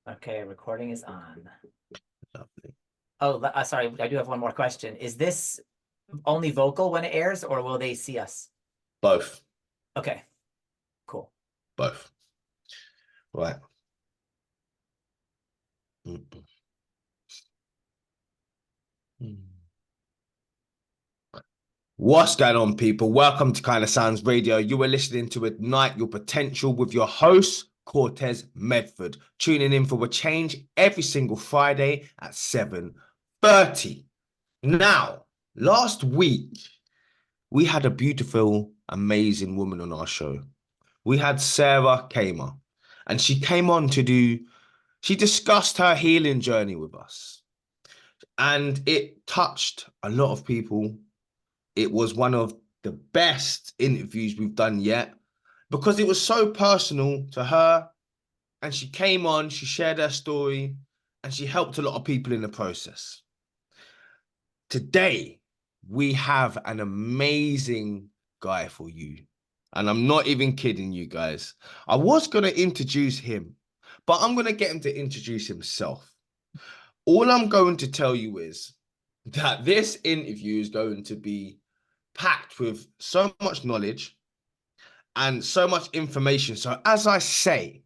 Okay, recording is on. Lovely. Oh, sorry, I do have one more question. Is this only vocal when it airs, or will they see us? Both. Okay, cool. Both. Right. Mm, mm. What's going on, people? Welcome to KindaSound Radio. You are listening to Ignite Your Potential with your host, Cortez Medford. Tuning in for a change every single Friday at 7:30. Now, last week, we had a beautiful, amazing woman on our show. We had Sarah Kamer, and she came on she discussed her healing journey with us. And it touched a lot of people. It was one of the best interviews we've done yet because it was so personal to her. And she came on, she shared her story, and she helped a lot of people in the process. Today, we have an amazing guy for you. And I'm not even kidding you guys. I was going to introduce him, but I'm going to get him to introduce himself. All I'm going to tell you is that this interview is going to be packed with so much knowledge and so much information. So as I say,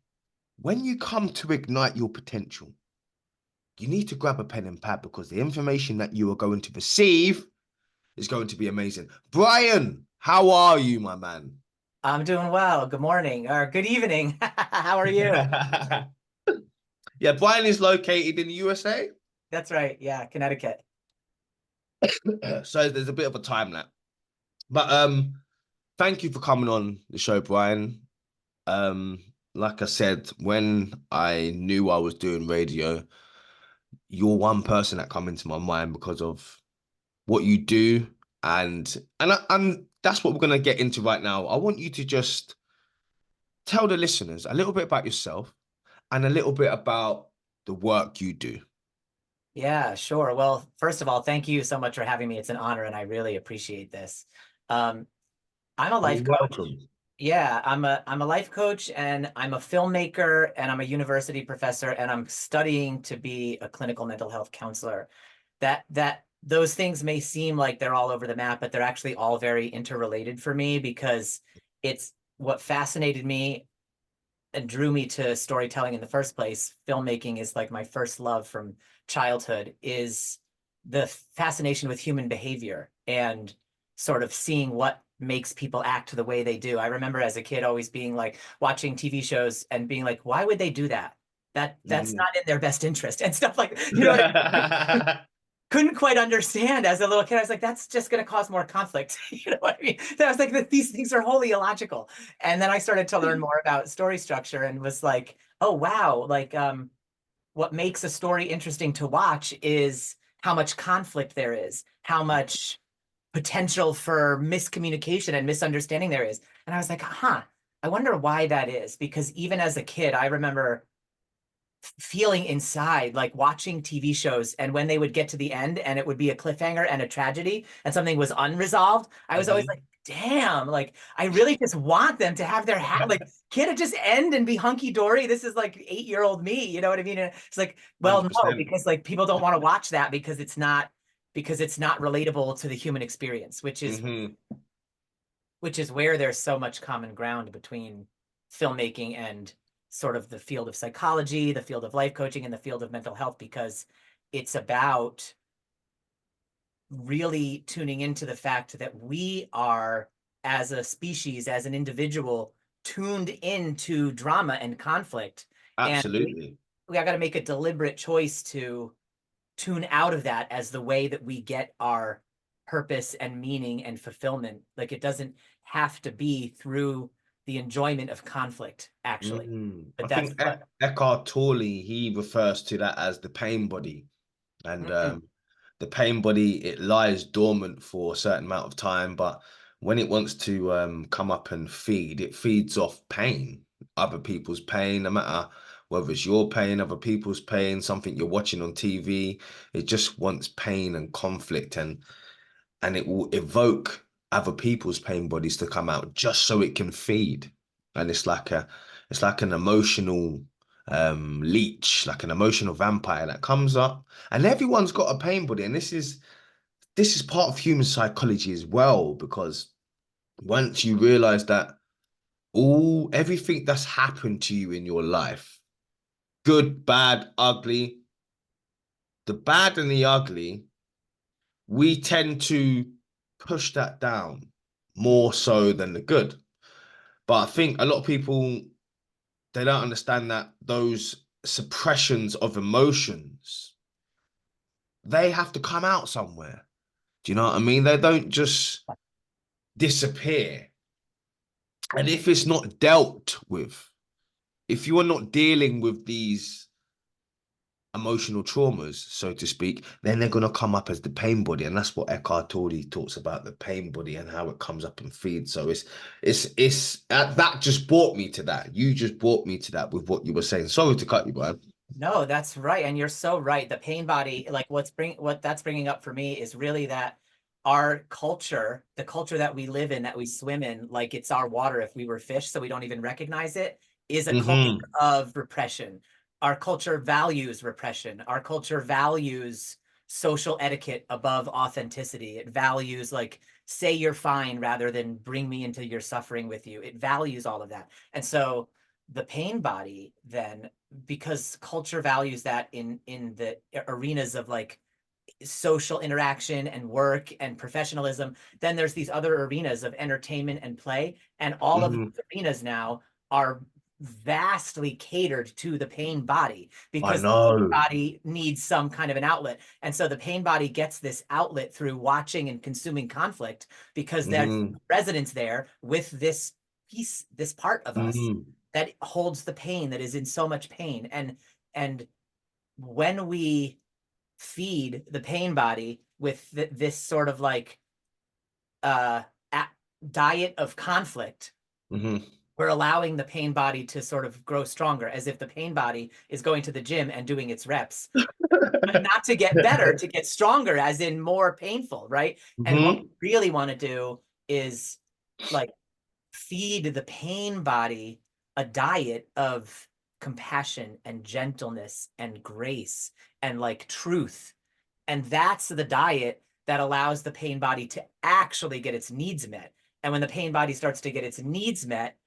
when you come to ignite your potential, you need to grab a pen and pad because the information that you are going to receive is going to be amazing. Brian, how are you, my man? I'm doing well. Good morning or good evening. How are you? Yeah, Brian is located in the USA. That's right. Yeah, Connecticut. So there's a bit of a time lapse. But thank you for coming on the show, Brian. Like I said, when I knew I was doing radio, you're one person that come into my mind because of what you do, and that's what we're gonna get into right now. I want you to just tell the listeners a little bit about yourself and a little bit about the work you do. Yeah, sure. Well, first of all, thank you so much for having me. It's an honor, and I really appreciate this. Um, I'm a You're life coach. welcome. Yeah, I'm a life coach, and I'm a filmmaker, and I'm a university professor, and I'm studying to be a clinical mental health counselor. That those things may seem like they're all over the map, but they're actually all very interrelated for me because it's what fascinated me and drew me to storytelling in the first place. Filmmaking is like my first love from childhood, is the fascination with human behavior and sort of seeing what makes people act the way they do. I remember as a kid always being like watching TV shows and being like, why would they do that? That's Mhm. not in their best interest and stuff like, you know what I mean? Couldn't quite understand as a little kid. I was like, that's just going to cause more conflict. You know what I mean? I was like, these things are wholly illogical. And then I started to learn more about story structure and was like, oh, wow. Like, what makes a story interesting to watch is how much conflict there is, how much potential for miscommunication and misunderstanding there is. And I was like, huh, I wonder why that is. Because even as a kid, I remember feeling inside, like watching TV shows, and when they would get to the end and it would be a cliffhanger and a tragedy and something was unresolved, I was always like, damn, like I really just want them to have their like, can't it just end and be hunky-dory? This is like 8-year-old me, you know what I mean? And it's like, well, no, 100%. because like people don't want to watch that because it's not relatable to the human experience, Hmm. which is where there's so much common ground between filmmaking and sort of the field of psychology, the field of life coaching, and the field of mental health, because it's about really tuning into the fact that we are, as a species, as an individual, tuned into drama and conflict. And Absolutely. we got to make a deliberate choice to tune out of that as the way that we get our purpose and meaning and fulfillment. Like it doesn't have to be through the enjoyment of conflict, actually. I But that's think what. Eckhart Tolle, he refers to that as the pain body. And Mm, the pain body, it lies dormant for a certain amount of time, but when it wants to come up and feed, it feeds off pain, other people's pain, no matter whether it's your pain, other people's pain, something you're watching on TV. It just wants pain and conflict, and it will evoke other people's pain bodies to come out just so it can feed. And it's like an emotional leech, like an emotional vampire that comes up, and everyone's got a pain body. And this is part of human psychology as well, because once you realize that everything that's happened to you in your life, good, bad, ugly, the bad and the ugly, we tend to push that down more so than the good. But I think a lot of people, they don't understand that those suppressions of emotions, they have to come out somewhere. Do you know what I mean? They don't just disappear. And if it's not dealt with, if you are not dealing with these emotional traumas, so to speak, then they're going to come up as the pain body. And that's what Eckhart Tolle talks about, the pain body and how it comes up and feeds. So that just brought me to that. You just brought me to that with what you were saying. Sorry to cut you, Brian. No, that's right. And you're so right. The pain body, like what that's bringing up for me is really that our culture, the culture that we live in, that we swim in, like it's our water if we were fish, so we don't even recognize it, is a culture of repression. Our culture values repression. Our culture values social etiquette above authenticity. It values like say you're fine rather than bring me into your suffering with you. It values all of that. And so the pain body then, because culture values that in the arenas of like social interaction and work and professionalism, then there's these other arenas of entertainment and play, and all of these arenas now are vastly catered to the pain body, I because the pain know. body needs some kind of an outlet. And so the pain body gets this outlet through watching and consuming conflict, because there's resonance there with this piece, this part of us that holds the pain, that is in so much pain. And when we feed the pain body with this sort of like diet of conflict, we're allowing the pain body to sort of grow stronger, as if the pain body is going to the gym and doing its reps, but not to get better, to get stronger, as in more painful, right? And what we really want to do is like feed the pain body a diet of compassion and gentleness and grace and like truth. And that's the diet that allows the pain body to actually get its needs met. And when the pain body starts to get its needs met,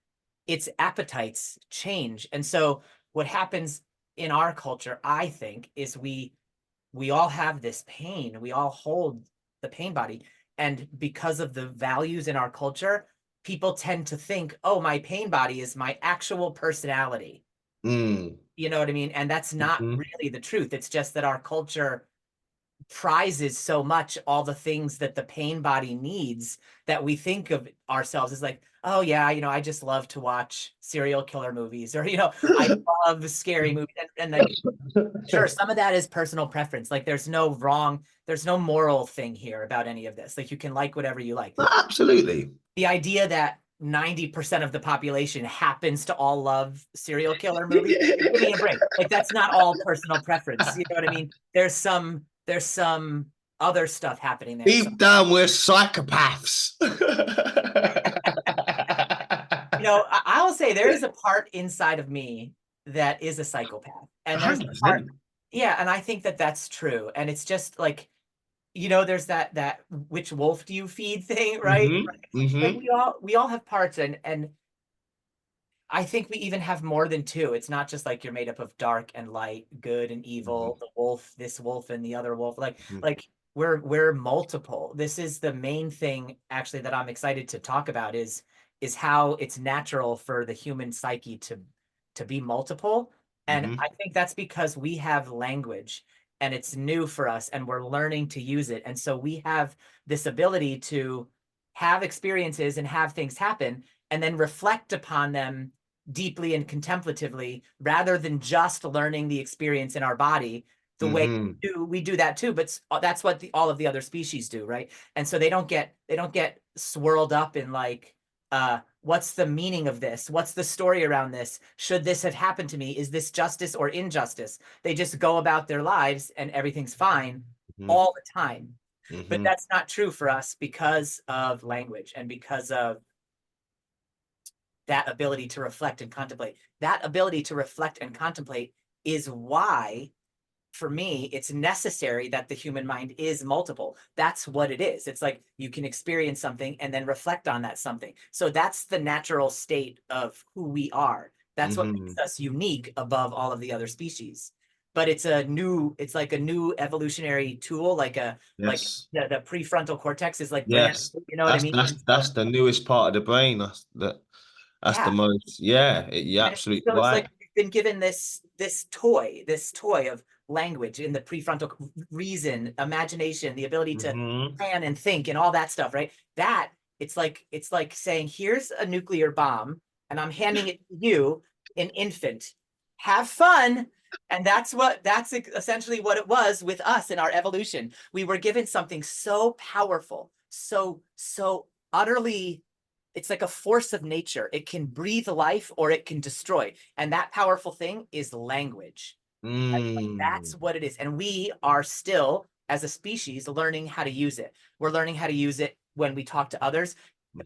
its appetites change. And so what happens in our culture, I think, is we all have this pain. We all hold the pain body. And because of the values in our culture, people tend to think, oh, my pain body is my actual personality. You know what I mean? And that's not really the truth. It's just that our culture prizes so much all the things that the pain body needs, that we think of ourselves as like, oh yeah, you know, I just love to watch serial killer movies, or, you know, I love scary movies. And like, sure, some of that is personal preference. Like there's no moral thing here about any of this. Like you can like whatever you like. Absolutely. The idea that 90% of the population happens to all love serial killer movies, give me a break. Like that's not all personal preference. You know what I mean? There's some other stuff happening there. Deep down, we're psychopaths. You know, I will say there is a part inside of me that is a psychopath, and there's a part, yeah, and I think that that's true. And it's just like, you know, there's that which wolf do you feed thing, right? Like we all have parts, and I think we even have more than two. It's not just like you're made up of dark and light, good and evil, the wolf, this wolf and the other wolf. Like we're multiple. This is the main thing actually that I'm excited to talk about, is how it's natural for the human psyche to be multiple. And I think that's because we have language, and it's new for us, and we're learning to use it. And so we have this ability to have experiences and have things happen, and then reflect upon them deeply and contemplatively, rather than just learning the experience in our body the way we do that too. But that's what all of the other species do, right? And so they don't get swirled up in like, what's the meaning of this? What's the story around this? Should this have happened to me? Is this justice or injustice? They just go about their lives and everything's fine all the time. But that's not true for us, because of language and because of that ability to reflect and contemplate. That ability to reflect and contemplate is why, for me, it's necessary that the human mind is multiple. That's what it is. It's like you can experience something and then reflect on that something. So that's the natural state of who we are. That's what makes us unique above all of the other species. But it's like a new evolutionary tool, like Yes. the prefrontal cortex is like brand Yes. new, you know what I mean? And so, That's the newest part of the brain. That's the yeah. most, yeah, you're And absolutely so it's right. like we've been given this toy of language in the prefrontal reason, imagination, the ability to Hmm. plan and think and all that stuff, right? That it's like saying, here's a nuclear bomb, and I'm handing it to you, an infant. Have fun. And that's essentially what it was with us in our evolution. We were given something so powerful, so utterly, it's like a force of nature. It can breathe life or it can destroy. And that powerful thing is language. That's Mm. what it is. And we are still, as a species, learning how to use it. We're learning how to use it when we talk to others.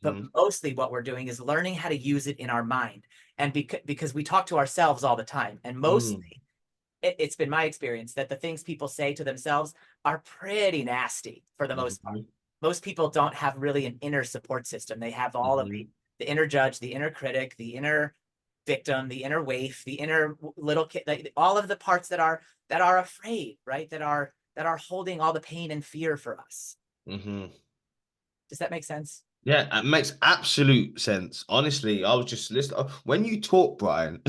But Hmm. mostly what we're doing is learning how to use it in our mind. And because we talk to ourselves all the time. And Mm. mostly it's been my experience that the things people say to themselves are pretty nasty for the most part. Hmm. Most people don't have really an inner support system. They have all of Hmm. the inner judge, the inner critic, the inner victim, the inner waif, the inner little kid, like all of the parts that are afraid, right? That are holding all the pain and fear for us. Hmm. Does that make sense? Yeah, it makes absolute sense. Honestly, I was just listening. When you talk, Brian,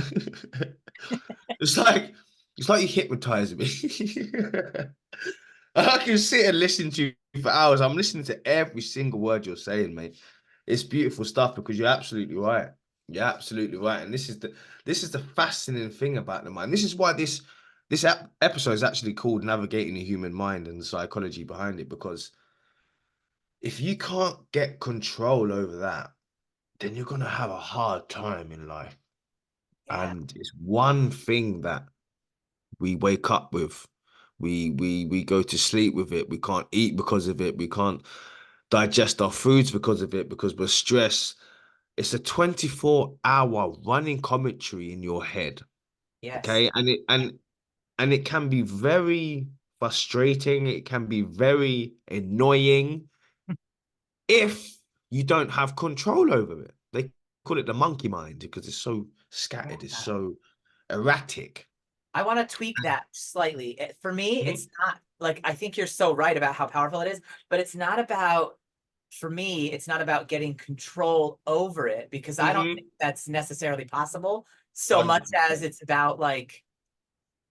it's like it's like you hypnotize me. I can sit and listen to you for hours. I'm listening to every single word you're saying, mate. It's beautiful stuff because you're absolutely right. You're absolutely right. And this is the fascinating thing about the mind. This is why this episode is actually called Navigating the Human Mind and the Psychology Behind It, because if you can't get control over that, then you're gonna have a hard time in life. Yeah. And it's one thing that we wake up with. We go to sleep with it. We can't eat because of it. We can't digest our foods because of it, because we're stressed. It's a 24-hour running commentary in your head. Yes. Okay. And it can be very frustrating. It can be very annoying if you don't have control over it. They call it the monkey mind because it's so scattered, it's Yeah. so erratic. I want to tweak that slightly. For me, Mhm. it's not like, I think you're so right about how powerful it is, but it's not about, for me, it's not about getting control over it, because I don't think Mhm. that's necessarily possible so much as 100% it's about like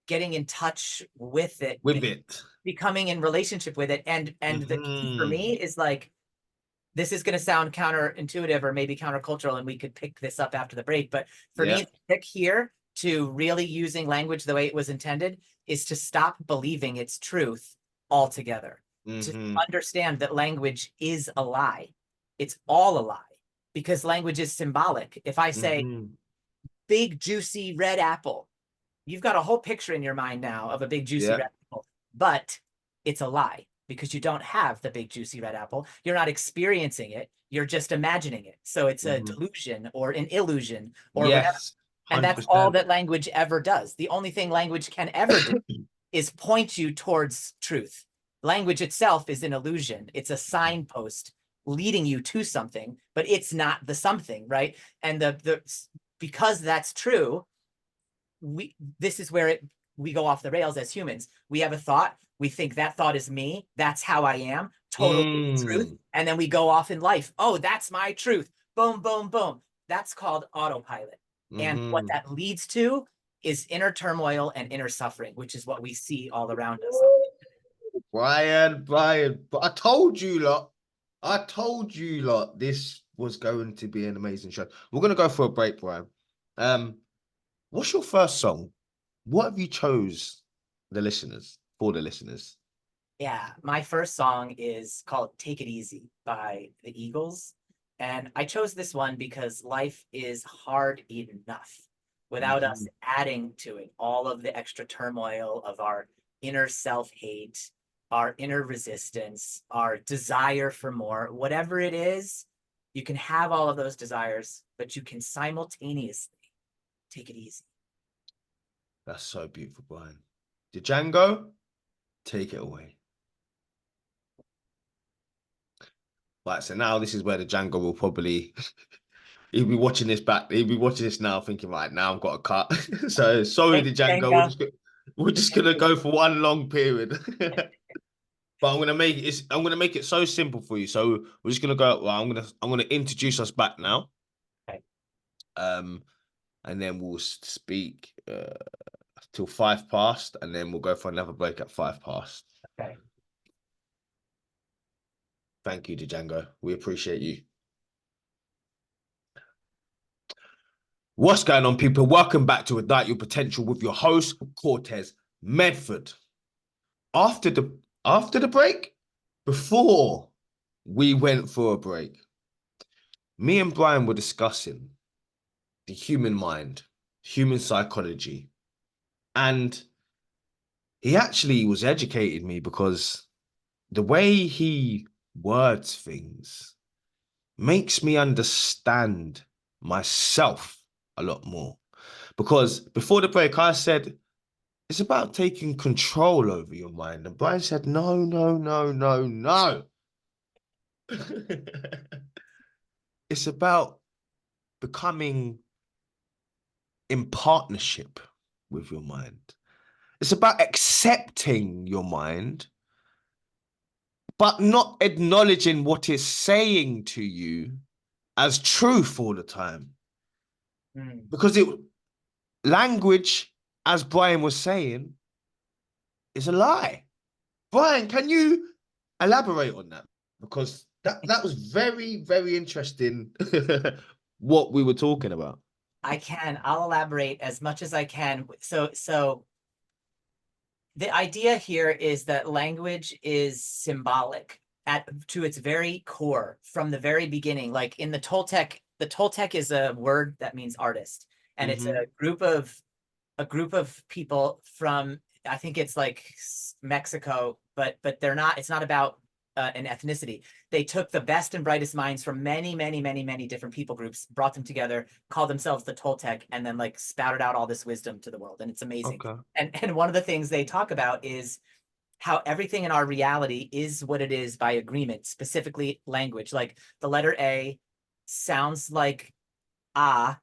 getting in touch with it, with it. becoming in relationship with it. And the key for Mhm. me is like, this is going to sound counterintuitive or maybe countercultural, and we could pick this up after the break. But for me, Yeah. the trick here to really using language the way it was intended is to stop believing it's truth altogether, to Mhm. understand that language is a lie. It's all a lie, because language is symbolic. If I say Mhm. big, juicy red apple, you've got a whole picture in your mind now of a big, juicy Yeah. red apple, but it's a lie, because you don't have the big, juicy red apple. You're not experiencing it. You're just imagining it. So it's a Mhm. delusion or an illusion or whatever. Yes. And that's all 100%. that language ever does. The only thing language can ever do is point you towards truth. Language itself is an illusion. It's a signpost leading you to something, but it's not the something, right? And because that's true, this is where we go off the rails as humans. We have a thought, we think that thought is me, that's how I am, totally truth, Mm. and then we go off in life. Oh, that's my truth. Boom, boom, boom. That's called autopilot. And what Mhm. that leads to is inner turmoil and inner suffering, which is what we see all around us. Brian, but I told you lot. I told you lot this was going to be an amazing show. We're gonna go for a break, Brian. Um, what's your first song? What have you chose the listeners for the listeners? Yeah, my first song is called Take It Easy by the Eagles. And I chose this one because life is hard enough without us Mhm. adding to it all of the extra turmoil of our inner self-hate, our inner resistance, our desire for more, whatever it is. You can have all of those desires, but you can simultaneously take it easy. That's so beautiful, Brian. Django, take it away. Right, so now this is where the Django will probably he'll be watching this back. He'll be watching this now, thinking, right now I've got a cut. So sorry, the Django. We're just gonna go for one long period. But I'm gonna make it so simple for you. So we're just gonna go. Well, I'm gonna introduce us back now. Okay. And then we'll speak till 5 past, and then we'll go for another break at 5 past. Okay. Thank you, Django. We appreciate you. What's going on, people? Welcome back to Ignite Your Potential with your host, Cortez Medford. After the break, before we went for a break, me and Brian were discussing the human mind, human psychology, and he actually was educating me because the way he words things makes me understand myself a lot more. Because before the break, I said, it's about taking control over your mind. And Brian said, no, no, no, no, no. It's about becoming in partnership with your mind. It's about accepting your mind, but not acknowledging what it's saying to you as truth all the time. Because language, as Brian was saying, is a lie. Brian, can you elaborate on that? Because that was very, very interesting what we were talking about. I can. I'll elaborate as much as I can. So the idea here is that language is symbolic to its very core from the very beginning. Like in the Toltec is a word that means artist, and it's a group of people from, I think it's like Mexico, but they're not. It's not about an ethnicity. They took the best and brightest minds from many, many, many, many different people groups, brought them together, called themselves the Toltec, and then like spouted out all this wisdom to the world. And it's amazing. Okay. And one of the things they talk about is how everything in our reality is what it is by agreement, specifically language. Like the letter A sounds like ah,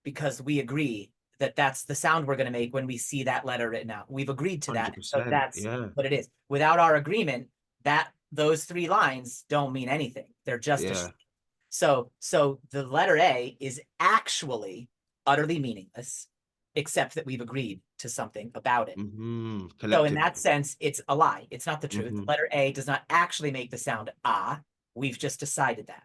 because we agree that that's the sound we're going to make when we see that letter written out. We've agreed to that. So that's what it is. Without our agreement, those 3 lines don't mean anything. They're just so the letter A is actually utterly meaningless, except that we've agreed to something about it. So in that sense, it's a lie. It's not the truth. The letter A does not actually make the sound ah. We've just decided that,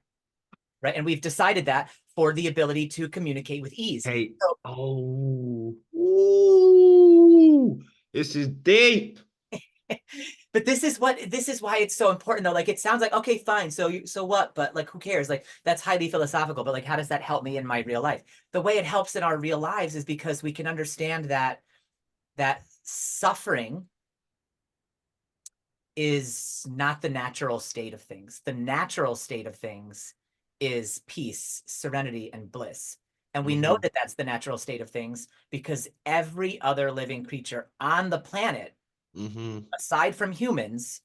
right? And we've decided that for the ability to communicate with ease. Hey, so, ooh, this is deep. But this is why it's so important though. Like it sounds like, okay, fine. So what? But like, who cares? Like that's highly philosophical, but like, how does that help me in my real life? The way it helps in our real lives is because we can understand that suffering is not the natural state of things. The natural state of things is peace, serenity, and bliss. And we know that that's the natural state of things because every other living creature on the planet, aside from humans,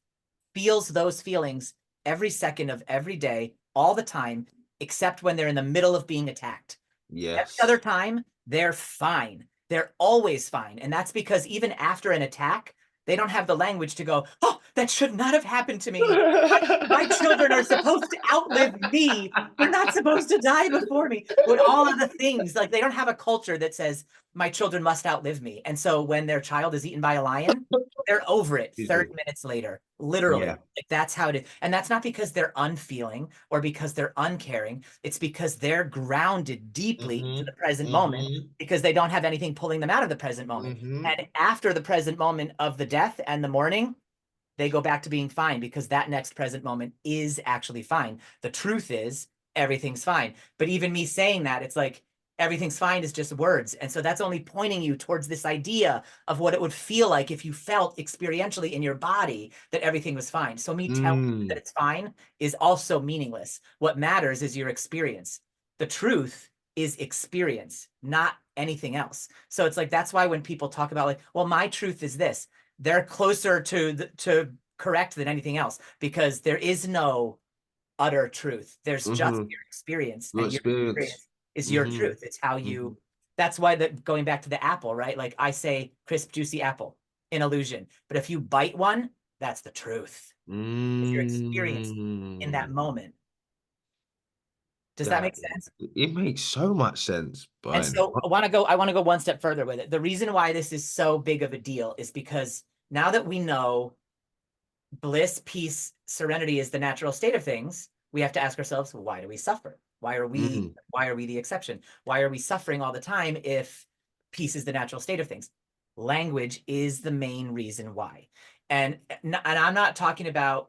feels those feelings every second of every day, all the time, except when they're in the middle of being attacked. Every other time, they're fine. They're always fine. And that's because even after an attack, they don't have the language to go, oh, that should not have happened to me. My children are supposed to outlive me. They're not supposed to die before me. With all of the things, like they don't have a culture that says, my children must outlive me. And so when their child is eaten by a lion, they're over it 30 minutes later, literally. Like that's how it is. And that's not because they're unfeeling or because they're uncaring. It's because they're grounded deeply to the present moment because they don't have anything pulling them out of the present moment. And after the present moment of the death and the mourning, they go back to being fine because that next present moment is actually fine. The truth is everything's fine. But even me saying that, it's like, everything's fine is just words. And so that's only pointing you towards this idea of what it would feel like if you felt experientially in your body that everything was fine. So me telling you that it's fine is also meaningless. What matters is your experience. The truth is experience, not anything else. So it's like, that's why when people talk about like, well, my truth is this, they're closer to correct than anything else, because there is no utter truth. There's just your experience, Your and your experience. experience is your truth. It's how you, that's why going back to the apple, right? Like I say, crisp, juicy apple in illusion. But if you bite one, that's the truth. It's your experience in that moment. Does that make sense? It makes so much sense, And Brian. so I want to go one step further with it. The reason why this is so big of a deal is because now that we know bliss, peace, serenity is the natural state of things, we have to ask ourselves, why do we suffer? Why are we the exception? Why are we suffering all the time if peace is the natural state of things? Language is the main reason why. And I'm not talking about,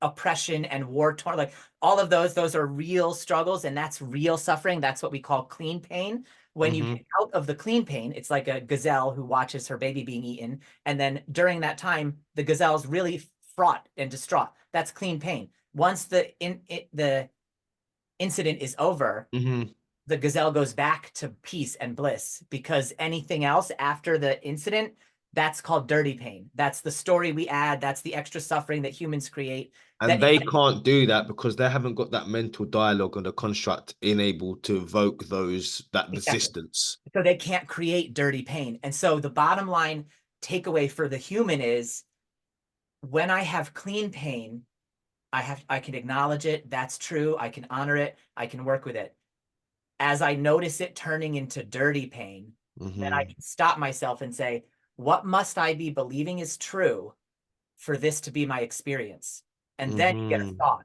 oppression and war torn, like all of those are real struggles, and that's real suffering. That's what we call clean pain. When you get out of the clean pain, it's like a gazelle who watches her baby being eaten, and then during that time the gazelle's really fraught and distraught. That's clean pain. Once the incident is over, the gazelle goes back to peace and bliss, because anything else after the incident, that's called dirty pain. That's the story we add. That's the extra suffering that humans create. And they can't do that because they haven't got that mental dialogue and the construct able to evoke that resistance. So they can't create dirty pain. And so the bottom line takeaway for the human is, when I have clean pain, I can acknowledge it. That's true. I can honor it. I can work with it. As I notice it turning into dirty pain, then I can stop myself and say, what must I be believing is true for this to be my experience? And then you get a thought.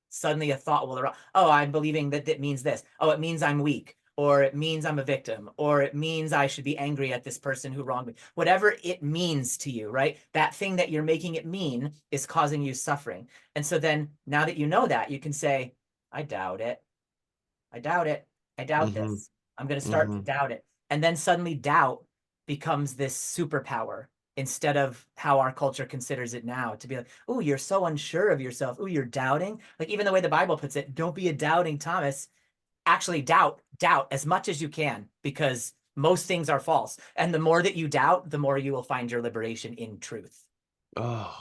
Suddenly a thought will arise. Oh, I'm believing that it means this. Oh, it means I'm weak, or it means I'm a victim, or it means I should be angry at this person who wronged me. Whatever it means to you, right? That thing that you're making it mean is causing you suffering. And so then now that you know that, you can say, I doubt it. I doubt it. I doubt this. I'm going to start to doubt it. And then suddenly doubt becomes this superpower, instead of how our culture considers it now, to be like, oh, you're so unsure of yourself. Oh, you're doubting. Like even the way the Bible puts it, don't be a doubting Thomas. Actually doubt as much as you can, because most things are false. And the more that you doubt, the more you will find your liberation in truth. Oh,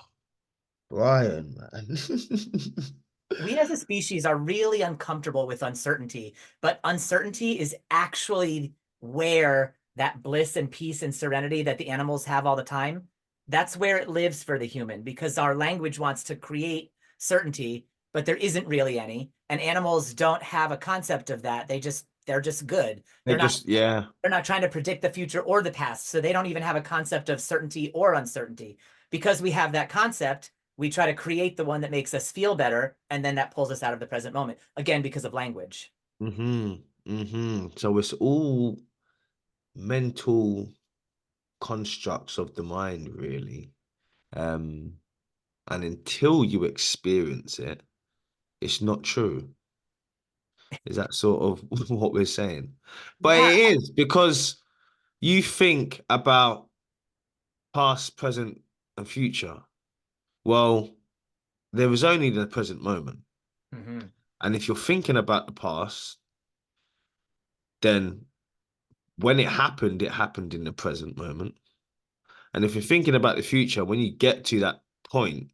Brian, man. We as a species are really uncomfortable with uncertainty, but uncertainty is actually where that bliss and peace and serenity that the animals have all the time, that's where it lives for the human, because our language wants to create certainty, but there isn't really any. And animals don't have a concept of that. They're just good. They're not trying to predict the future or the past. So they don't even have a concept of certainty or uncertainty. Because we have that concept, we try to create the one that makes us feel better, and then that pulls us out of the present moment, again, because of language. So it's all mental constructs of the mind, really. And until you experience it, it's not true. Is that sort of what we're saying? But Yeah. it is, because you think about past, present, and future. Well, there is only the present moment. And if you're thinking about the past, then when it happened in the present moment. And if you're thinking about the future, when you get to that point,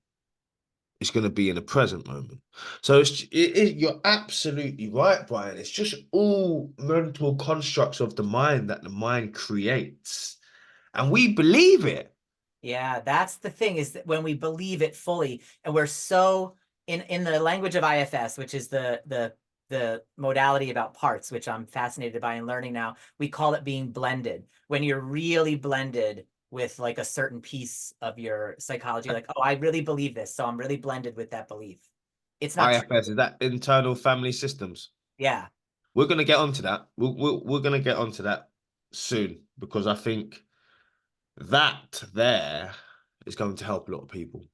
it's going to be in the present moment. So you're absolutely right, Brian. It's just all mental constructs of the mind that the mind creates. And we believe it. Yeah, that's the thing, is that when we believe it fully, and we're so in the language of IFS, which is the modality about parts, which I'm fascinated by and learning now, we call it being blended. When you're really blended with like a certain piece of your psychology, like, oh, I really believe this, so I'm really blended with that belief. It's not IFS, is that internal family systems? Yeah. We're going to get onto that. We're going to get onto that soon, because I think that there is going to help a lot of people.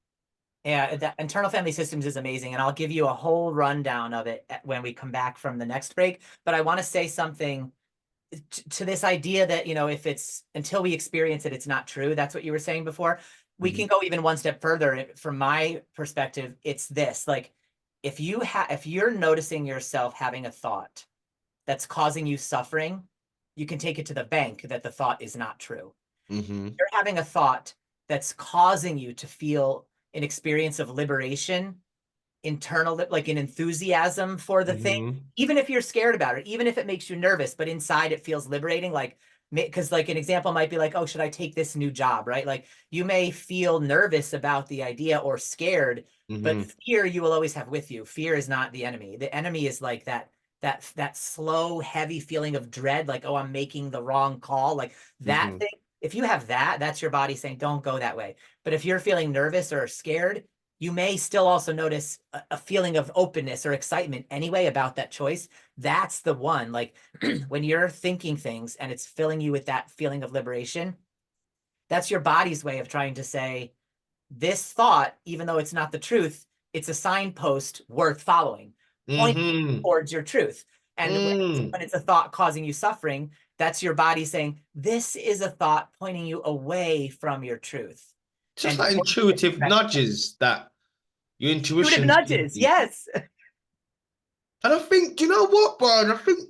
Yeah, that internal family systems is amazing, and I'll give you a whole rundown of it when we come back from the next break. But I want to say something to this idea that, if it's until we experience it, it's not true. That's what you were saying before. We Mhm. can go even one step further. From my perspective, it's this: like, if you're noticing yourself having a thought that's causing you suffering, you can take it to the bank that the thought is not true. Mhm. You're having a thought that's causing you to feel an experience of liberation, internal, like an enthusiasm for the thing, Mhm. even if you're scared about it, even if it makes you nervous, but inside it feels liberating. Like, because like an example might be like, oh, should I take this new job, right? Like, you may feel nervous about the idea or scared, but Mhm. fear you will always have with you. Fear is not the enemy. The enemy is like that slow, heavy feeling of dread, like, oh, I'm making the wrong call, like that Mhm. thing. If you have that, that's your body saying, don't go that way. But if you're feeling nervous or scared, you may still also notice a feeling of openness or excitement anyway about that choice. That's the one. Like, when you're thinking things and it's filling you with that feeling of liberation, that's your body's way of trying to say, this thought, even though it's not the truth, it's a signpost worth following, pointing Mhm. towards your truth. And Mm. when it's a thought causing you suffering, that's your body saying, this is a thought pointing you away from your truth Just and like towards a intuitive different nudges that your intuitive intuition's giving nudges. you. Yes. And I think, do you know what, Brian? I think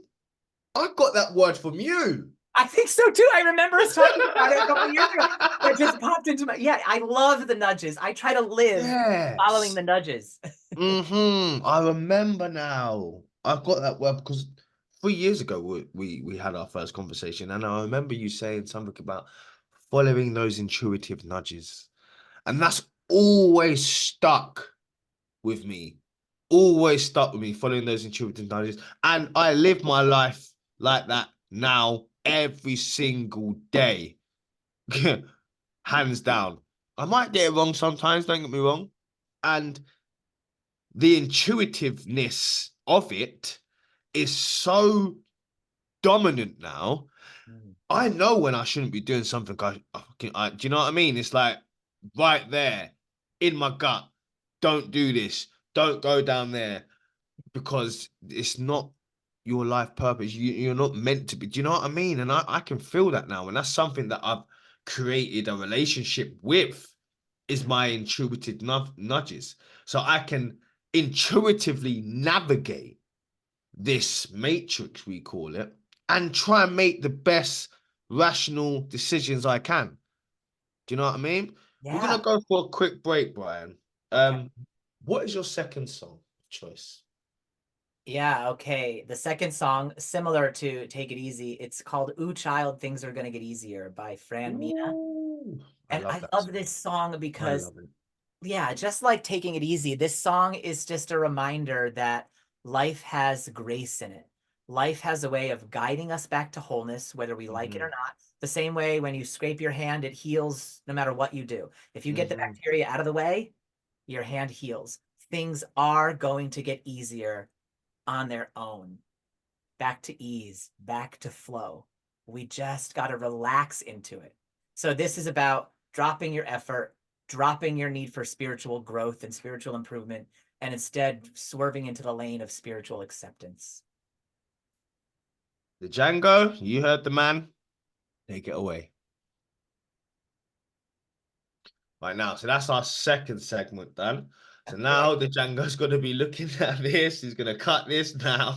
I got that word from you. I think so too. I remember us talking about it a couple of years ago. That just popped into my, yeah, I love the nudges. I try to live following Yes. the nudges. I remember now. I got that word because 3 years ago we had our first conversation, and I remember you saying something about following those intuitive nudges, and that's always stuck with me. Always stuck with me, following those intuitive nudges, and I live my life like that now every single day, hands down. I might get it wrong sometimes. Don't get me wrong, and the intuitiveness of it is so dominant now. I know when I shouldn't be doing something. Do you know what I mean? It's like right there in my gut. Don't do this. Don't go down there because it's not your life purpose. You're not meant to be. Do you know what I mean? And I can feel that now. And that's something that I've created a relationship with is my intuitive nudges. So I can intuitively navigate this matrix, we call it, and try and make the best rational decisions I can. Do you know what I mean? We're gonna Yeah. go for a quick break, Brian. Okay. What is your second song choice? Yeah. Okay. The second song, similar to Take It Easy, it's called Ooh Child, Things Are Gonna Get Easier by Fran Mina. Ooh, I And love I that love song. this song I because, love it. yeah, just like Taking It Easy, this song is just a reminder that life has grace in it. Life has a way of guiding us back to wholeness, whether we like it or Mhm, not. The same way when you scrape your hand, it heals no matter what you do. If you get the mhm. bacteria out of the way, your hand heals. Things are going to get easier on their own. Back to ease, back to flow. We just got to relax into it. So this is about dropping your effort, dropping your need for spiritual growth and spiritual improvement, and instead swerving into the lane of spiritual acceptance. The Django, you heard the man. Take it away. Right now, so that's our second segment done. So Okay. now the Django's going to be looking at this. He's going to cut this now.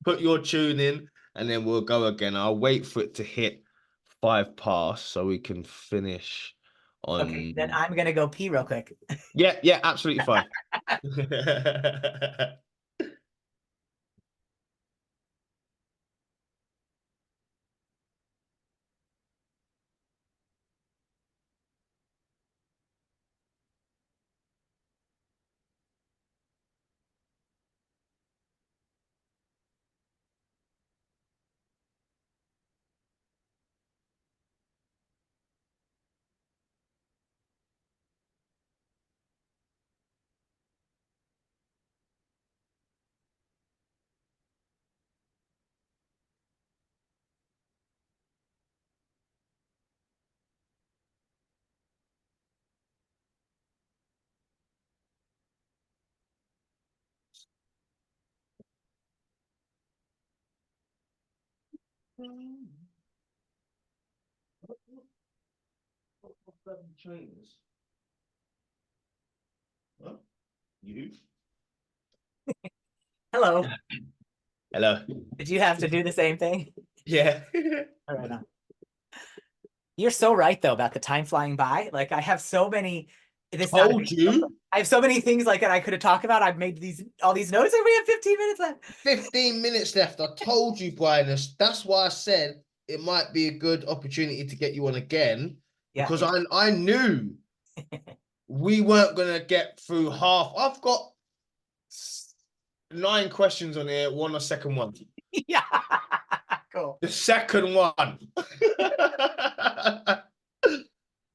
Put your tune in, and then we'll go again. I'll wait for it to hit 5 past so we can finish Okay, then on. I'm gonna go pee real quick. Yeah, yeah, absolutely fine. Huh? You? Hello. Hello. Did you have to do the same thing? Yeah. All right. You're so right though about the time flying by. Like I have so many. This not a Told big deal. you. I have so many things like that I could have talked about. I've made all these notes, and we have 15 minutes left. 15 minutes left. I told you, Brian. That's why I said it might be a good opportunity to get you on again, Yeah. because I knew we weren't gonna get through half. I've got 9 questions on here, one a second one. Yeah. Cool. The second one.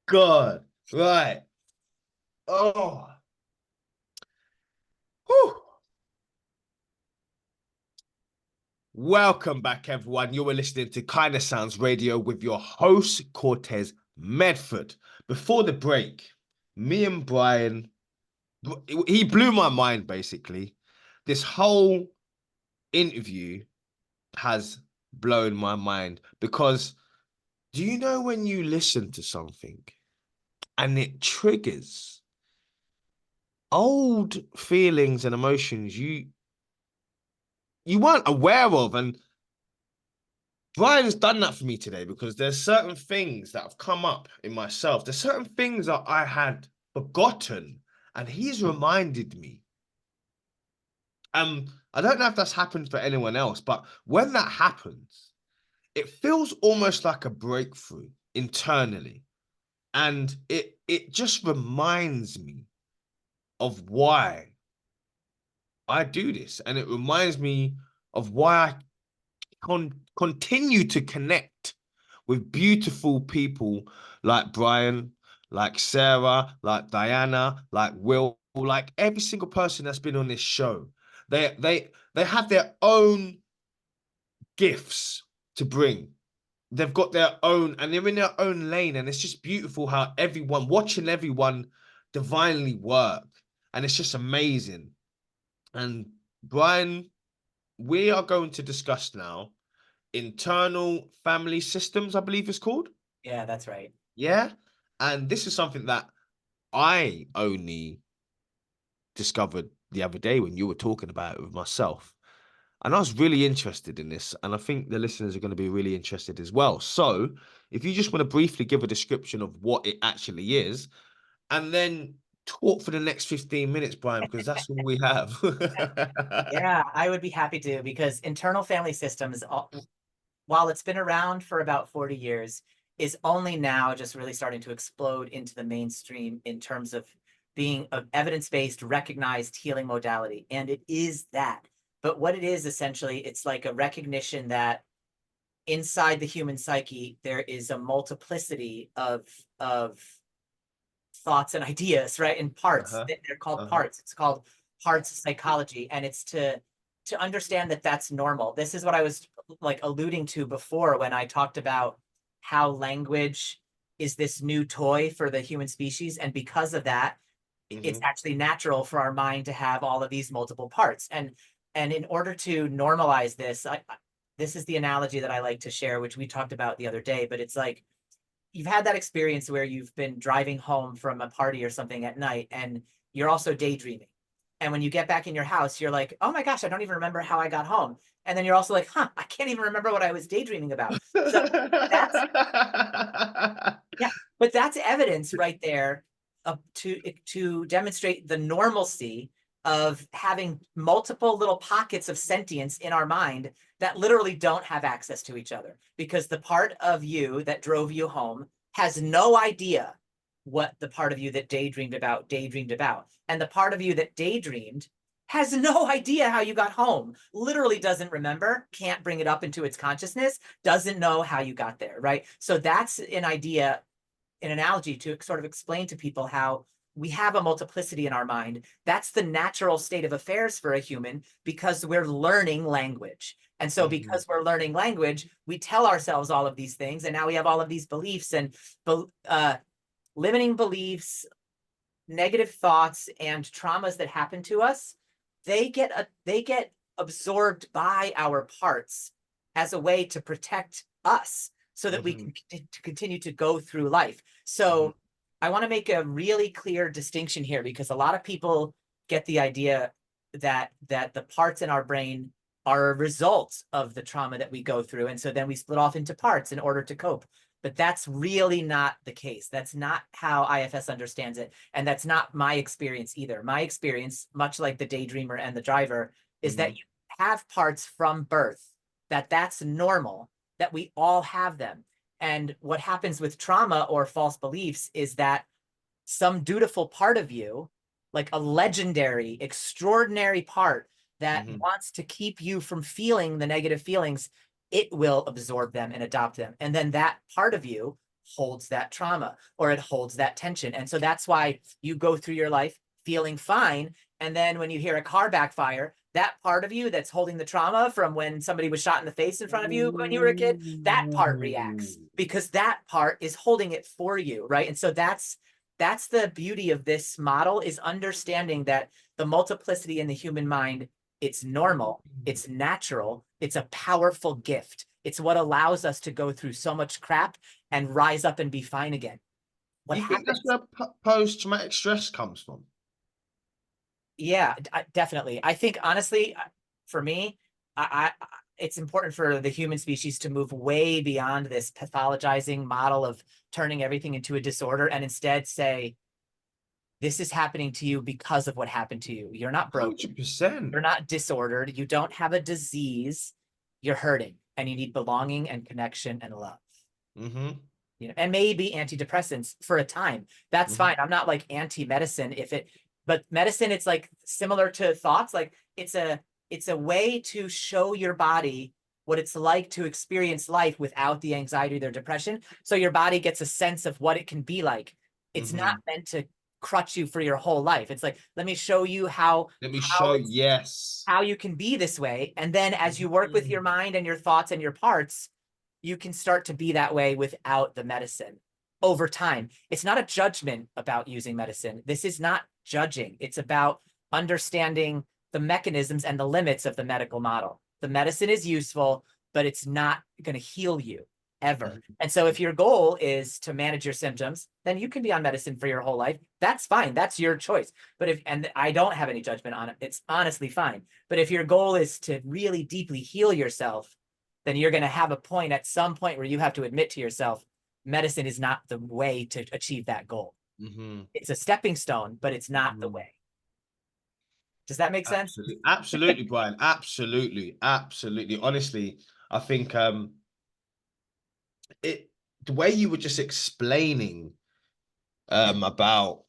God. Right. Oh. Whew. Welcome back, everyone. You were listening to KindaSounds Radio with your host, Cortez Medford. Before the break, me and Brian, he blew my mind, basically. This whole interview has blown my mind because do you know when you listen to something and it triggers old feelings and emotions you weren't aware of? And Brian's done that for me today because there's certain things that have come up in myself. There's certain things that I had forgotten, and he's reminded me. I don't know if that's happened for anyone else, but when that happens, it feels almost like a breakthrough internally. And it just reminds me of why I do this. And it reminds me of why I continue to connect with beautiful people like Brian, like Sarah, like Diana, like Will, like every single person that's been on this show. They have their own gifts to bring. They've got their own, and they're in their own lane, and it's just beautiful how watching everyone divinely work, and it's just amazing. And Brian, we are going to discuss now internal family systems, I believe it's called. Yeah, that's right. Yeah. And this is something that I only discovered the other day when you were talking about it with myself. And I was really interested in this. And I think the listeners are going to be really interested as well. So if you just want to briefly give a description of what it actually is, and then talk for the next 15 minutes, Brian, because that's all we have. Yeah, I would be happy to because internal family systems, while it's been around for about 40 years, is only now just really starting to explode into the mainstream in terms of being an evidence-based, recognized healing modality. And it is that. But what it is essentially, it's like a recognition that inside the human psyche, there is a multiplicity of thoughts and ideas, right? And parts. Uh-huh. They're called Uh-huh. parts. It's called parts psychology. And it's to understand that that's normal. This is what I was like alluding to before when I talked about how language is this new toy for the human species. And because of that, it's Mm-hmm. actually natural for our mind to have all of these multiple parts. And in order to normalize this, this is the analogy that I like to share, which we talked about the other day, but it's like you've had that experience where you've been driving home from a party or something at night and you're also daydreaming. And when you get back in your house, you're like, oh my gosh, I don't even remember how I got home. And then you're also like, I can't even remember what I was daydreaming about. So that's, yeah, but that's evidence right there to demonstrate the normalcy of having multiple little pockets of sentience in our mind that literally don't have access to each other because the part of you that drove you home has no idea what the part of you that daydreamed about. And the part of you that daydreamed has no idea how you got home, literally doesn't remember, can't bring it up into its consciousness, doesn't know how you got there, right? So that's an idea, an analogy to sort of explain to people how we have a multiplicity in our mind. That's the natural state of affairs for a human because we're learning language. And so because we're learning language, we tell ourselves all of these things. And now we have all of these beliefs and limiting beliefs, negative thoughts, and traumas that happen to us. They get absorbed by our parts as a way to protect us so that we can continue to go through life. So I want to make a really clear distinction here, because a lot of people get the idea that the parts in our brain are a result of the trauma that we go through. And so then we split off into parts in order to cope. But that's really not the case. That's not how IFS understands it. And that's not my experience either. My experience, much like the daydreamer and the driver, is that you have parts from birth, that's normal, that we all have them. And what happens with trauma or false beliefs is that some dutiful part of you, like a legendary, extraordinary part that wants to keep you from feeling the negative feelings, it will absorb them and adopt them. And then that part of you holds that trauma, or it holds that tension. And so that's why you go through your life feeling fine. And then when you hear a car backfire, that part of you that's holding the trauma from when somebody was shot in the face in front of you when you were a kid, that part reacts because that part is holding it for you, right? And so that's the beauty of this model, is understanding that the multiplicity in the human mind, it's normal, it's natural, it's a powerful gift. It's what allows us to go through so much crap and rise up and be fine again. What You think happens? that's where post-traumatic stress comes from? Yeah, definitely. I think honestly, for me, it's important for the human species to move way beyond this pathologizing model of turning everything into a disorder, and instead say, this is happening to you because of what happened to you. You're not broken. 100%. You're not disordered. You don't have a disease. You're hurting, and you need belonging and connection and love. You know, and maybe antidepressants for a time. That's fine. I'm not like anti-medicine but medicine, it's like similar to thoughts. Like it's a way to show your body what it's like to experience life without the anxiety or the depression. So your body gets a sense of what it can be like. It's not meant to crutch you for your whole life. It's like, let me show you how you can be this way. And then as you work with your mind and your thoughts and your parts, you can start to be that way without the medicine over time. It's not a judgment about using medicine. This is not judging. It's about understanding the mechanisms and the limits of the medical model. The medicine is useful, but it's not going to heal you ever. And so if your goal is to manage your symptoms, then you can be on medicine for your whole life. That's fine. That's your choice. But and I don't have any judgment on it. It's honestly fine. But if your goal is to really deeply heal yourself, then you're going to have a point at some point where you have to admit to yourself, medicine is not the way to achieve that goal. It's a stepping stone, but it's not the way. Does that make sense? Absolutely, Brian. Absolutely. Honestly, I think the way you were just explaining about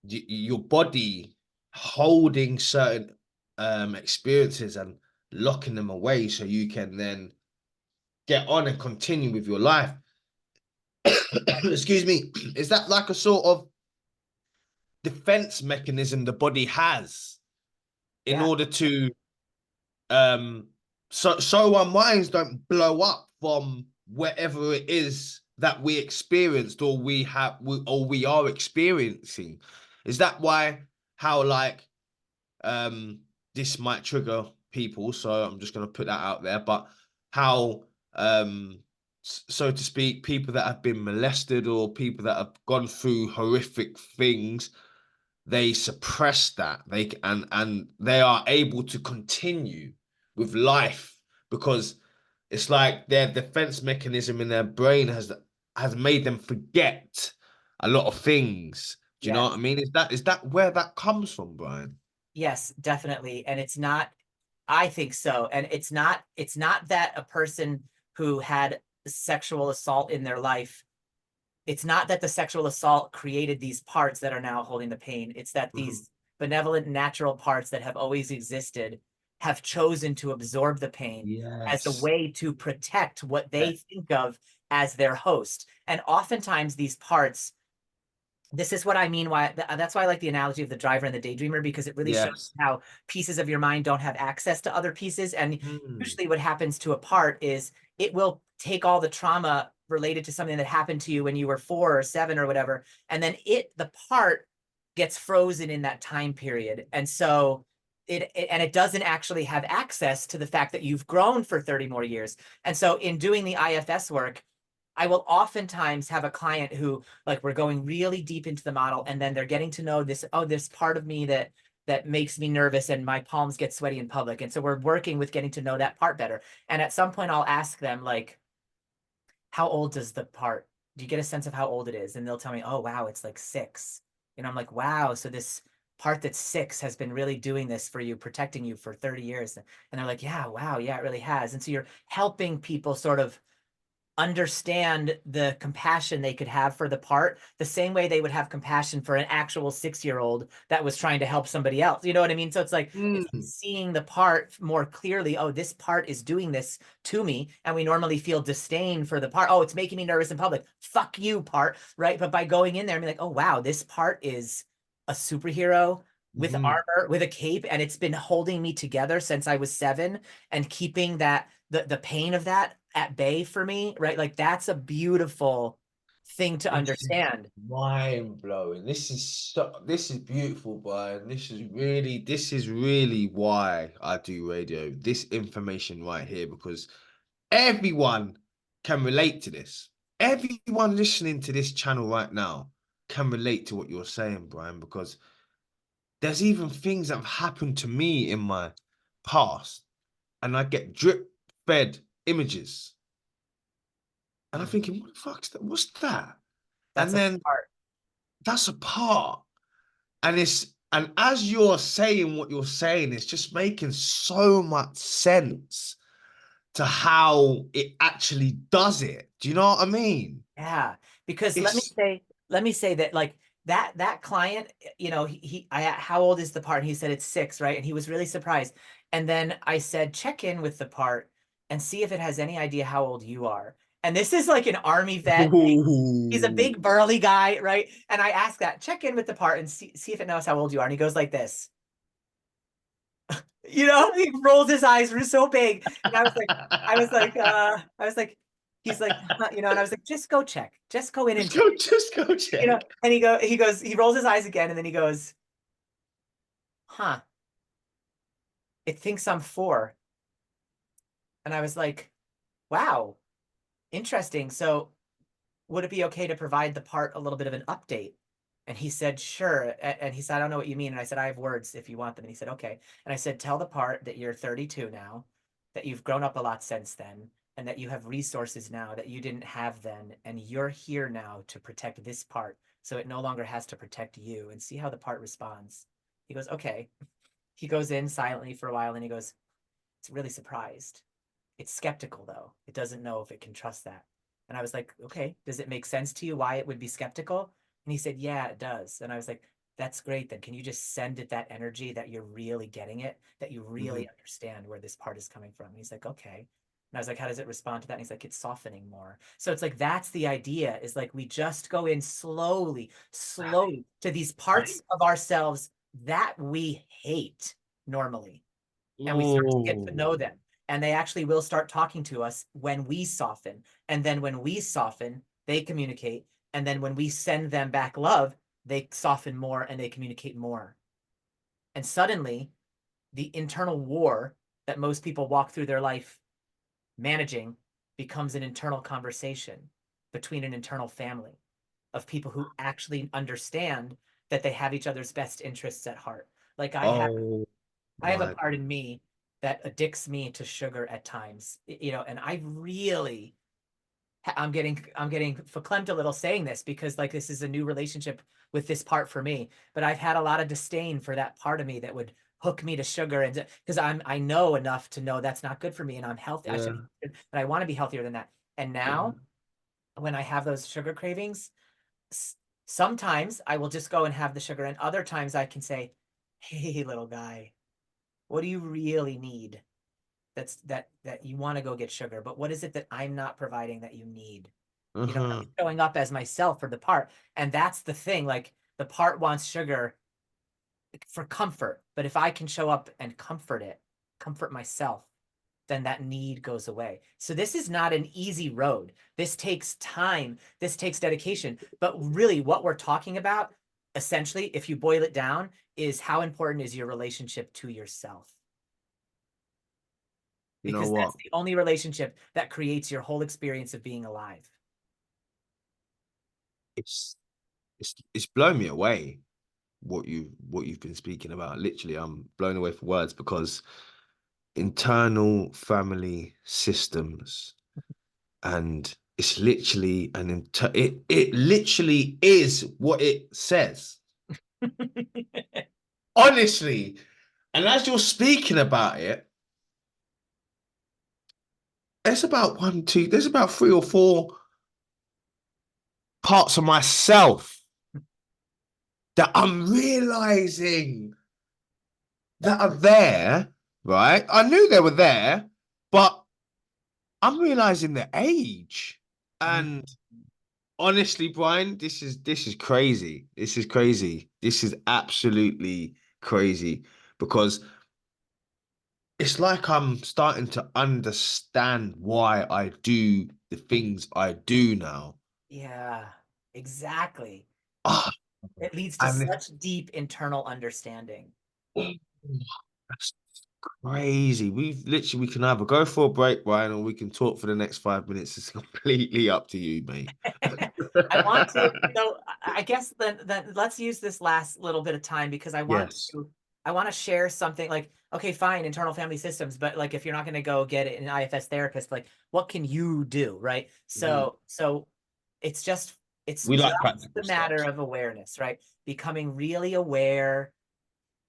your body holding certain experiences and locking them away so you can then get on and continue with your life. Excuse me. Is that like a sort of defense mechanism the body has in order to so our minds don't blow up from wherever it is that we experienced or we are experiencing? Is that why how like this might trigger people, so I'm just going to put that out there, but how so to speak, people that have been molested or people that have gone through horrific things, they suppress that, and they are able to continue with life because it's like their defense mechanism in their brain has made them forget a lot of things. Do you know what I mean? Is that where that comes from, Brian? Yes, definitely. And it's not, I think so. And it's not that a person who had sexual assault in their life, it's not that the sexual assault created these parts that are now holding the pain. It's that these benevolent natural parts that have always existed have chosen to absorb the pain as a way to protect what they think of as their host. And oftentimes these parts, this is what I mean. That's why I like the analogy of the driver and the daydreamer, because it really shows how pieces of your mind don't have access to other pieces. And usually what happens to a part is it will take all the trauma related to something that happened to you when you were 4 or 7 or whatever. And then the part gets frozen in that time period. And so and it doesn't actually have access to the fact that you've grown for 30 more years. And so in doing the IFS work, I will oftentimes have a client who, like, we're going really deep into the model, and then they're getting to know this, oh, this part of me that makes me nervous and my palms get sweaty in public. And so we're working with getting to know that part better. And at some point I'll ask them, like, how old does the part, do you get a sense of how old it is? And they'll tell me, oh, wow, it's like 6. And I'm like, wow, so this part that's 6 has been really doing this for you, protecting you for 30 years. And they're like, yeah, wow, yeah, it really has. And so you're helping people sort of understand the compassion they could have for the part, the same way they would have compassion for an actual 6-year-old that was trying to help somebody else. You know what I mean? So it's like, it's seeing the part more clearly. Oh, this part is doing this to me. And we normally feel disdain for the part. Oh, it's making me nervous in public. Fuck you, part, right? But by going in there and be like, oh, wow, this part is a superhero with armor, with a cape, and it's been holding me together since I was 7 and keeping that the pain of that at bay for me, right? Like, that's a beautiful thing to understand. Mind blowing. This is beautiful, Brian. This is really why I do radio. This information right here, because everyone can relate to this. Everyone listening to this channel right now can relate to what you're saying, Brian, because there's even things that have happened to me in my past, and I get drip fed images. And I'm thinking, what the fuck's that? What's that? That's And a then part. that's a part. And as you're saying what you're saying, it's just making so much sense to how it actually does it. Do you know what I mean? Yeah, because It's let me say that, like, that client, you know, how old is the part? And he said it's 6, right? And he was really surprised. And then I said, check in with the part and see if it has any idea how old you are. And this is like an army vet. He's a Ooh. big burly guy, right? And I asked that, check in with the part and see if it knows how old you are. And he goes like this. You know, he rolls his eyes so big. And I was like, he's like, huh, you know, and I was like, just go check. Just go in and check. Just go You know, check. and he rolls his eyes again, and then he goes, huh, it thinks I'm 4. And I was like, wow, interesting. So would it be okay to provide the part a little bit of an update? And he said, sure. And he said, I don't know what you mean. And I said, I have words if you want them. And he said, okay. And I said, tell the part that you're 32 now, that you've grown up a lot since then, and that you have resources now that you didn't have then. And you're here now to protect this part, so it no longer has to protect you, and see how the part responds. He goes, okay. He goes in silently for a while, and he goes, it's really surprised. It's skeptical, though. It doesn't know if it can trust that. And I was like, okay, does it make sense to you why it would be skeptical? And he said, yeah, it does. And I was like, that's great. Then can you just send it that energy that you're really getting it, that you really understand where this part is coming from? And he's like, okay. And I was like, how does it respond to that? And he's like, it's softening more. So it's like, that's the idea, is like, we just go in slowly to these parts of ourselves that we hate normally. And we start to get to know Oh. them. And they actually will start talking to us when we soften. And then when we soften, they communicate. And then when we send them back love, they soften more and they communicate more. And suddenly, the internal war that most people walk through their life managing becomes an internal conversation between an internal family of people who actually understand that they have each other's best interests at heart. Like, Oh I have a my. part in me that addicts me to sugar at times, you know, and I really, I'm getting verklempt a little saying this, because, like, this is a new relationship with this part for me, but I've had a lot of disdain for that part of me that would hook me to sugar, and because I know enough to know that's not good for me, and I'm healthy. I should, Yeah. but I want to be healthier than that. And now when I have those sugar cravings, sometimes I will just go and have the sugar, and other times I can say, hey, little guy, what do you really need? That you want to go get sugar, but what is it that I'm not providing that you need? You know, I'm showing up as myself for the part. And that's the thing, like, the part wants sugar for comfort, but if I can show up and comfort myself, then that need goes away. So this is not an easy road. This takes time, this takes dedication. But really, what we're talking about, essentially, if you boil it down, is how important is your relationship to yourself? You know Because what? that's the only relationship that creates your whole experience of being alive. It's it's blown me away what you've been speaking about. Literally, I'm blown away for words because internal family systems, and it's literally it literally is what it says. Honestly. And as you're speaking about it, there's about 3 or 4 parts of myself that I'm realizing that are there, right? I knew they were there, but I'm realizing the age. And honestly, Brian, this is crazy. This is crazy. This is absolutely crazy because it's like I'm starting to understand why I do the things I do now. Yeah, exactly. Ah, It leads to and such deep internal understanding. that's crazy. We can either go for a break, Brian, or we can talk for the next 5 minutes. It's completely up to you, mate. I want to, so I guess then let's use this last little bit of time because Yes. I want to share something like, okay, fine, internal family systems, but like if you're not going to go get an IFS therapist, like what can you do, right? Mhm. So it's just We like the practical matter steps. of awareness, right? Becoming really aware,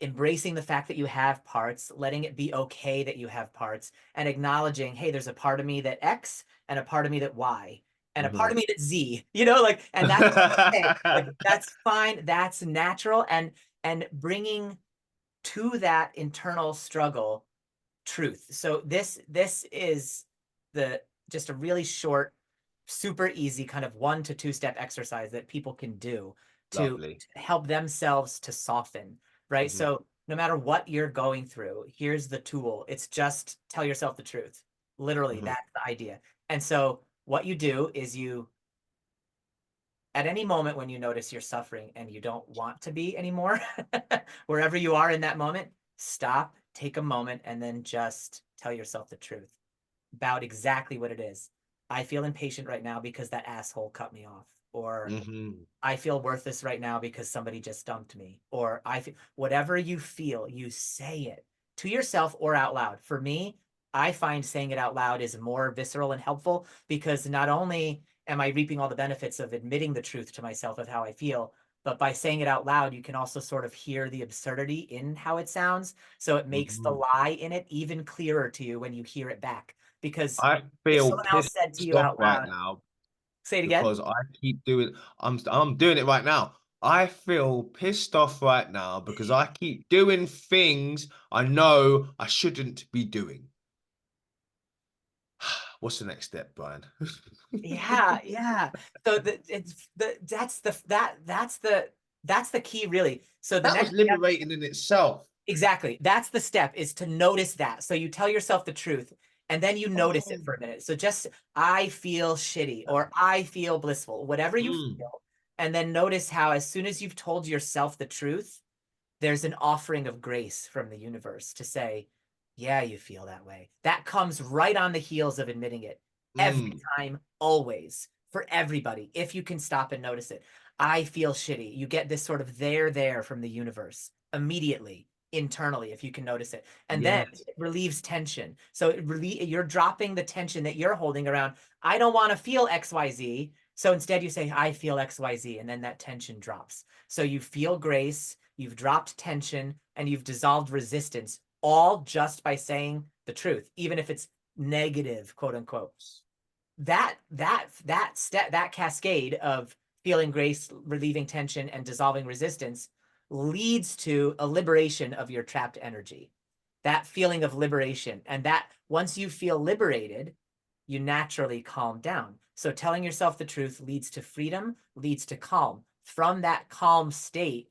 embracing the fact that you have parts, letting it be okay that you have parts, and acknowledging, hey, there's a part of me that X and a part of me that Y and a part Mhm. of me that Z, like, and that's okay. Like that's fine, that's natural, and bringing to that internal struggle truth. So this is the just a really short, super easy kind of 1 to 2 step exercise that people can do to Lovely. help themselves to soften, right? Mhm. So no matter what you're going through, here's the tool. It's just tell yourself the truth. Literally, Mhm. that's the idea. And so what you do is at any moment when you notice you're suffering and you don't want to be anymore, wherever you are in that moment, stop, take a moment, and then just tell yourself the truth about exactly what it is. I feel impatient right now because that asshole cut me off. Or Mhm. I feel worthless right now because somebody just dumped me. Or I feel whatever you feel, you say it to yourself or out loud. For me, I find saying it out loud is more visceral and helpful because not only am I reaping all the benefits of admitting the truth to myself of how I feel, but by saying it out loud, you can also sort of hear the absurdity in how it sounds. So it makes the Mhm. lie in it even clearer to you when you hear it back. Because I if feel someone else pissed said to you off out right loud, now say it again. because I keep doing I'm doing it right now. I feel pissed off right now because I keep doing things I know I shouldn't be doing. What's the next step, Brian? Yeah, yeah. So that's the key, really. So the That was next step, liberating in itself. exactly. That's the step is to notice that. So you tell yourself the truth and then you notice it Oh. for a minute. So just I feel shitty or I feel blissful, whatever you Mm. feel, and then notice how as soon as you've told yourself the truth, there's an offering of grace from the universe to say, yeah, you feel that way. That comes right on the heels of admitting it every Mm. time, always, for everybody, if you can stop and notice it. I feel shitty. You get this sort of there from the universe immediately, internally, if you can notice it. And then Yes. it relieves tension. So you're dropping the tension that you're holding around. I don't want to feel XYZ. So instead you say, I feel XYZ, and then that tension drops. So you feel grace, you've dropped tension, and you've dissolved resistance, all just by saying the truth, even if it's negative, quote unquote. That cascade of feeling grace, relieving tension, and dissolving resistance leads to a liberation of your trapped energy. That feeling of liberation, and that once you feel liberated, you naturally calm down. So telling yourself the truth leads to freedom, leads to calm. From that calm state,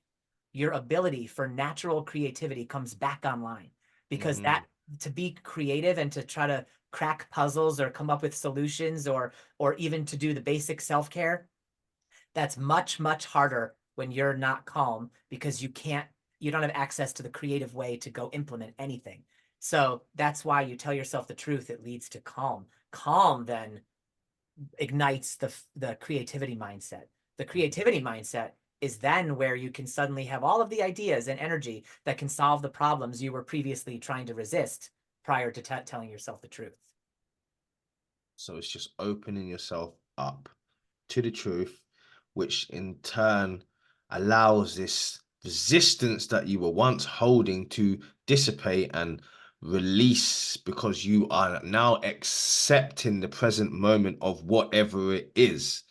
your ability for natural creativity comes back online, because Mhm. that to be creative and to try to crack puzzles or come up with solutions, or even to do the basic self-care, that's much harder when you're not calm, because you can't you don't have access to the creative way to go implement anything. So that's why you tell yourself the truth. It leads to calm. Calm then ignites the creativity mindset. The creativity mindset is then where you can suddenly have all of the ideas and energy that can solve the problems you were previously trying to resist prior to telling yourself the truth. So it's just opening yourself up to the truth, which in turn allows this resistance that you were once holding to dissipate and release, because you are now accepting the present moment of whatever it is.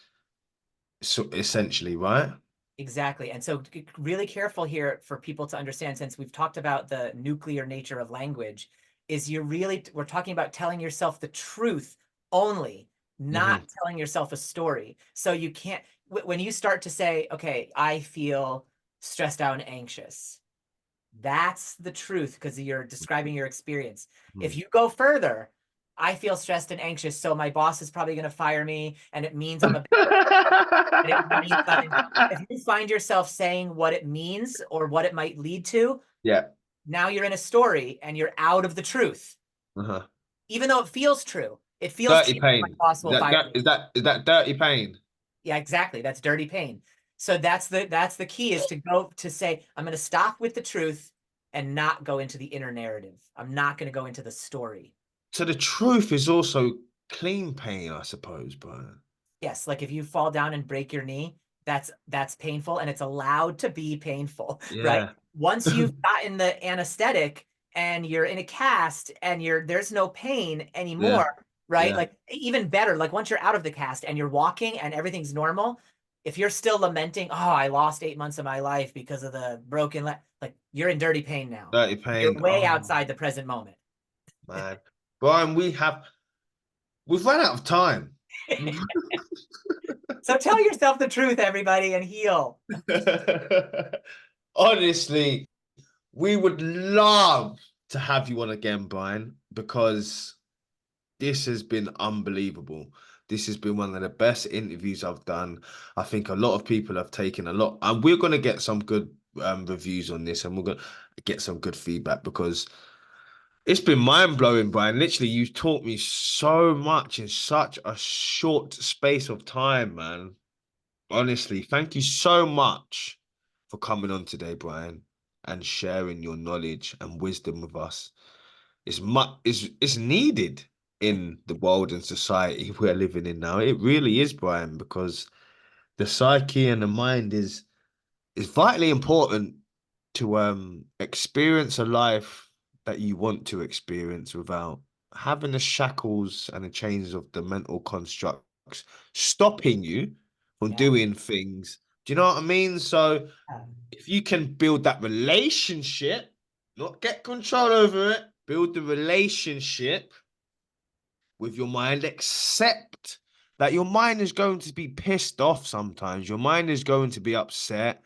So essentially, right? Exactly. And so really careful here for people to understand, since we've talked about the nuclear nature of language, is we're talking about telling yourself the truth only, not telling yourself a story. So you can't, when you start to say, okay, I feel stressed out and anxious, that's the truth because you're describing your experience. If you go further, I feel stressed and anxious, so my boss is probably going to fire me, and it means I'm a and it means if you find yourself saying what it means or what it might lead to, Yeah. now you're in a story and you're out of the truth. Even though it feels true. It feels Dirty true. My pain. boss Is will that, fire that me. is that dirty pain? Yeah, exactly. That's dirty pain. So that's the key, is to go to say, I'm going to stop with the truth and not go into the inner narrative. I'm not going to go into the story. So the truth is also clean pain, I suppose, Brian. Yes, like if you fall down and break your knee, that's painful, and it's allowed to be painful, right? Yeah. Once you've gotten the anesthetic and you're in a cast and there's no pain Yeah. anymore, right? Yeah. Like even better, like once you're out of the cast and you're walking and everything's normal, if you're still lamenting, oh, I lost 8 months of my life because of the broken leg, like you're in dirty pain now. Dirty You're pain. way Oh, outside the present moment. man. Brian, we've run out of time. So tell yourself the truth, everybody, and heal. Honestly, we would love to have you on again, Brian, because this has been unbelievable. This has been one of the best interviews I've done. I think a lot of people have taken a lot, and we're going to get some good reviews on this, and we're going to get some good feedback, because it's been mind-blowing, Brian. Literally, you've taught me so much in such a short space of time, man. Honestly, thank you so much for coming on today, Brian, and sharing your knowledge and wisdom with us. It's needed in the world and society we're living in now. It really is, Brian, because the psyche and the mind is vitally important to experience a life that you want to experience without having the shackles and the chains of the mental constructs stopping you from Yeah. doing things. Do you know what I mean? So if you can build that relationship, not get control over it, build the relationship with your mind, accept that your mind is going to be pissed off sometimes. Your mind is going to be upset.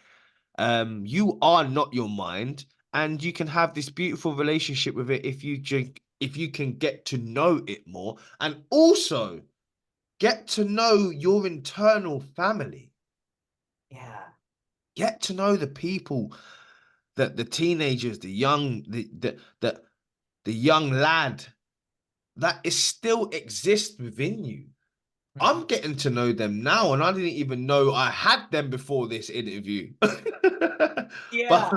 You are not your mind, and you can have this beautiful relationship with it if you can get to know it more, and also get to know your internal family. Yeah. Get to know the people, that the teenagers, the young lad that is still exists within you. I'm getting to know them now, and I didn't even know I had them before this interview. But Yeah.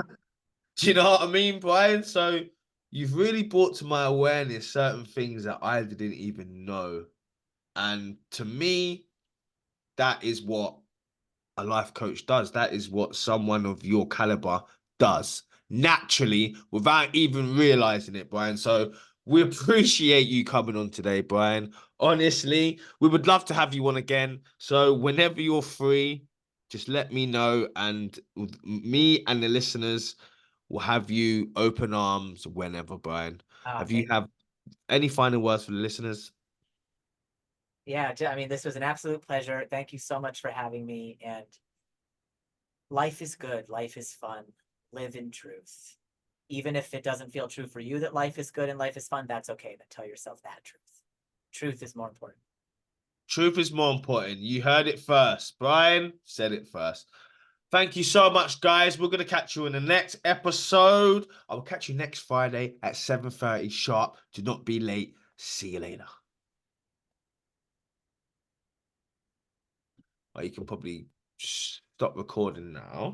do you know what I mean, Brian? So you've really brought to my awareness certain things that I didn't even know. And to me, that is what a life coach does. That is what someone of your caliber does naturally without even realizing it, Brian. So we appreciate you coming on today, Brian. Honestly, we would love to have you on again. So whenever you're free, just let me know, and me and the listeners will have you open arms whenever, Brian. Oh, Have you thank have any final words for the listeners? Yeah, I mean, this was an absolute pleasure. Thank you so much for having me. And life is good. Life is fun. Live in truth. Even if it doesn't feel true for you that life is good and life is fun, that's okay. Then tell yourself that truth. Truth is more important. Truth is more important. You heard it first. Brian said it first. Thank you so much, guys. We're going to catch you in the next episode. I will catch you next Friday at 7:30 sharp. Do not be late. See you later. Or you can probably stop recording now.